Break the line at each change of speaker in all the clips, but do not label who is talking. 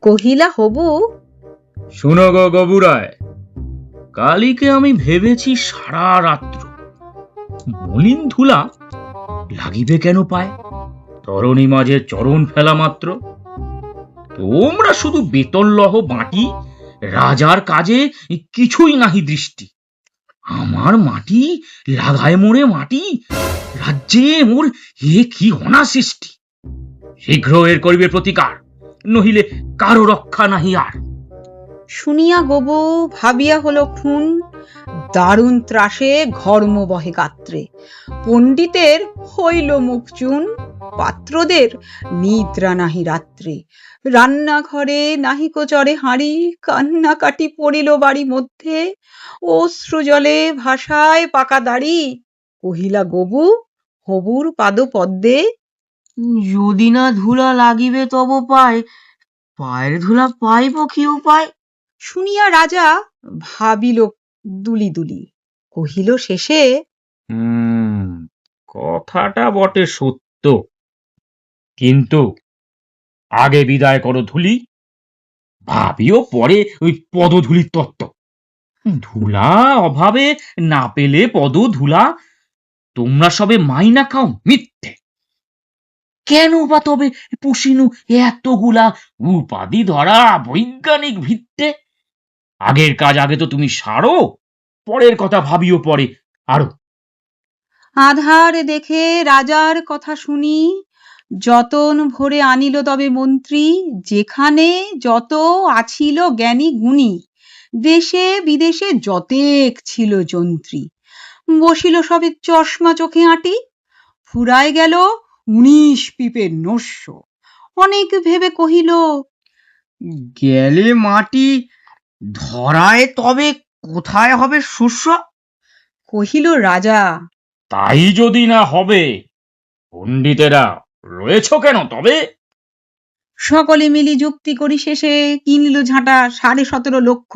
কহিলা হবু,
শুনো গো গবুরায়, কালীকে আমি ভেবেছি সারা রাত্র মলিন ধুলা লাগিবে কেন পায় তরণী মাঝে চরণ ফেলা মাত্র। তোমরা শুধু বেতন লহ বাঁটি, রাজার কাজে কিছুই নাহি দৃষ্টি। আমার মাটি লাগায় মোরে মাটি, রাজ্যে মোর এ কি অনা সৃষ্টি। শীঘ্র এর করিবে প্রতিকার, নহিলে কারো রক্ষা নাহি আর।
শুনিয়া গবু ভাবিয়া হলো খুন, দারুণ ত্রাসে ঘর্ম বহে গাত্রে। পণ্ডিতের হইল মুখ চুন, পাত্রদের নিদ্রা নাহি রাত্রে। রান্নাঘরে নাহিকো চরে হাঁড়ি, কান্নাকাটি পড়িল বাড়ি মধ্যে। অশ্রু জলে ভাসায় পাকা দাড়ি, কহিলা গবু হবুর পাদ পদ্মে,
যদি না ধুলা লাগিবে তব পায়, পায়ের ধুলা পাইব কি উপায়?
শুনিয়া রাজা ভাবিল দুলি দুলি, কহিল শেষে,
কথাটা বটে সত্য, কিন্তু আগে বিদায় করো ধুলি, ভাবিও পরে ওই পদধূলির তত্ত্ব। ধুলা অভাবে না পেলে পদ ধুলা, তোমরা সবে মাইনা খাও মিথ্যে। কেন বা তবে পুষিনু এতগুলা উপাধি ধরা বৈজ্ঞানিক ভিত্তে? আগের কাজ আগে তো তুমি সারো, পরের কথা ভাবিও পরে আরো।
আধার দেখে রাজার কথা শুনি, যতন ভরে আনিল তবে মন্ত্রী। যেখানে যত আছিল জ্ঞানী গুণী, দেশে বিদেশে যতেক ছিল যন্ত্রী। বসিল সবে চশমা চোখে আঁটি, ফুরায় গেল 19 পিপের নস্য। অনেক ভেবে কহিল,
গেলে মাটি ধরায় তবে কোথায় হবে শস্য?
কহিল রাজা,
তাই যদি না হবে, পণ্ডিতেরা রয়েছ কেন তবে?
সকলে মিলি যুক্তি করি শেষে কিনল ঝাঁটা 17.5 লক্ষ।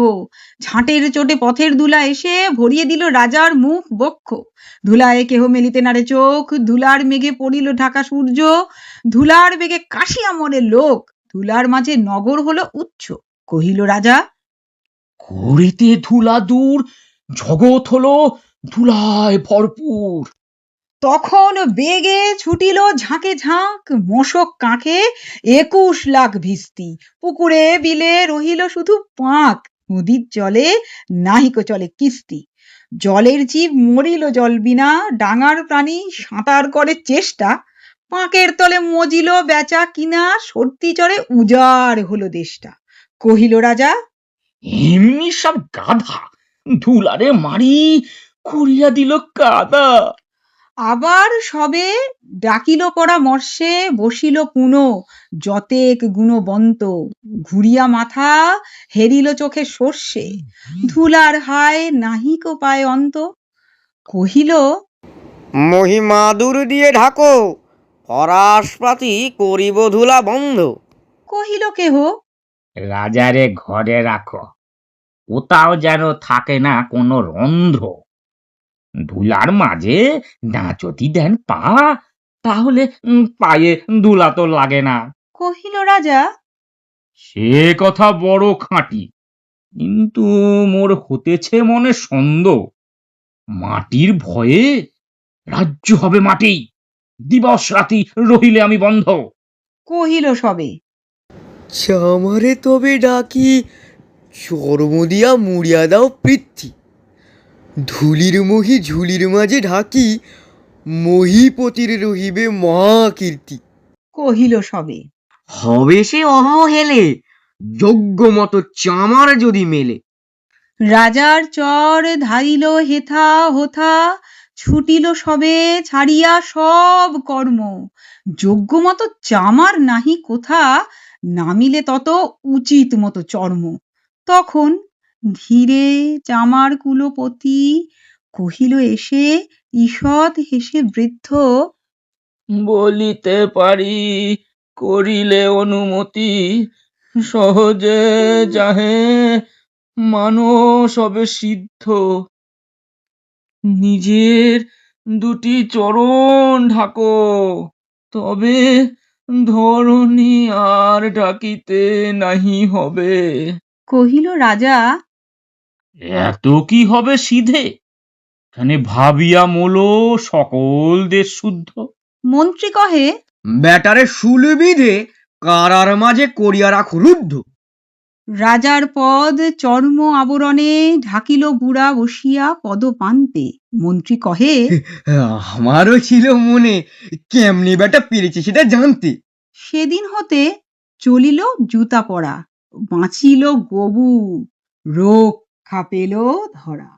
ঝাঁটের চোটে পথের ধুলা এসে ভরিয়ে দিল রাজার মুখ বক্ষ। ধুলায় কেহ মেলিতে নারে চোখ, ধুলার মেঘে পড়িল ঢাকা সূর্য। ধুলার বেগে কাশিয়া মরে লোক, ধুলার মাঝে নগর হলো উচ্চ। কহিল রাজা,
করিতে ধুলা দূর, জগৎ হলো ধুলায় ভরপুর।
তখন বেগে ছুটিল ঝাঁকে ঝাঁক, মশক কাঁকে 21 লাখ ভিস্তি। পুকুরে বিলে রহিল শুধু পাঁক, নদীর জলে নাহিকো চলে কিস্তি। জলের জীব মরিল জল বিনা, ডাঙার প্রাণী সাঁতার করে চেষ্টা। পাঁকের তলে মজিল বেচা কিনা, সর্তি চরে উজাড় হলো দেশটা। কহিল রাজা,
এমনি সব গাধা, ধুলারে মারি করিয়া দিল কাদা।
আবার সবে ডাকিল পরামর্শে, বসিল পুনঃ যতেক গুণবন্ত। ঘুরিয়া মাথা হেরিল চোখে সর্ষে, ধুলার হায় নাহিকো পায় অন্ত। কহিল,
মহিমাদুর দিয়ে ঢাকো, পরাশপাতি করিব ধুলা বন্ধ।
কহিল কেহ,
রাজারে ঘরে রাখো, কোথাও যেন থাকে না কোনো রন্ধ্র। ধুলার মাঝে না যদি দেন পা, তাহলে পায়ে ধুলা তো লাগে না।
কহিল রাজা,
সে কথা বড় খাঁটি, কিন্তু মোর হতেছে মনে সন্দেহ। মাটির ভয়ে রাজ্য হবে মাটি, দিবস রাতি রহিলে আমি বন্ধ।
কহিল সবে,
চামারে তবে ডাকি, চর্ম দিয়া মুড়িয়া দাও পৃথ্বী। ধুলির মহি ঝুলির মাঝে ঢাকি, মহিপতির রহিবে মহাকীর্তি।
কহিল সবে,
হবে সে অবহেলে, যোগ্য মতো চামার যদি মেলে।
রাজার চর ধারিল হেথা হোথা, ছুটিল সবে ছাড়িয়া সব কর্ম। যোগ্য মতো চামার নাহি কোথা, নামিলে তত উচিত মতো চর্ম। তখন ধীরে চামার কুলপতি, কহিল এসে ঈষৎ হেসে বৃদ্ধ,
বলিতে পারি করিলে অনুমতি, সহজে যাহে মানস হবে সিদ্ধ। নিজের দুটি চরণ ঢাকো, তবে ধরণী আর ডাকিতে নাহি হবে।
কহিল রাজা,
এত কি হবে সিধে? এখানে ভাবিয়া মোলো সকল দেশ শুদ্ধ।
মন্ত্রী কহে,
ব্যাটারে শুল বিধে কারার মাঝে করিয়া রাখো রুদ্ধ।
রাজার পদ চর্ম আবরণে ঢাকিল বুড়া বসিয়া পদপান্তে। মন্ত্রী কহে,
আমারও ছিল মনে, কেমনি ব্যাটা পেরেছে সেটা জানতে।
সেদিন হতে চলিল জুতা পরা, বাঁচিল গবু, রক্ষা পেল ধরা।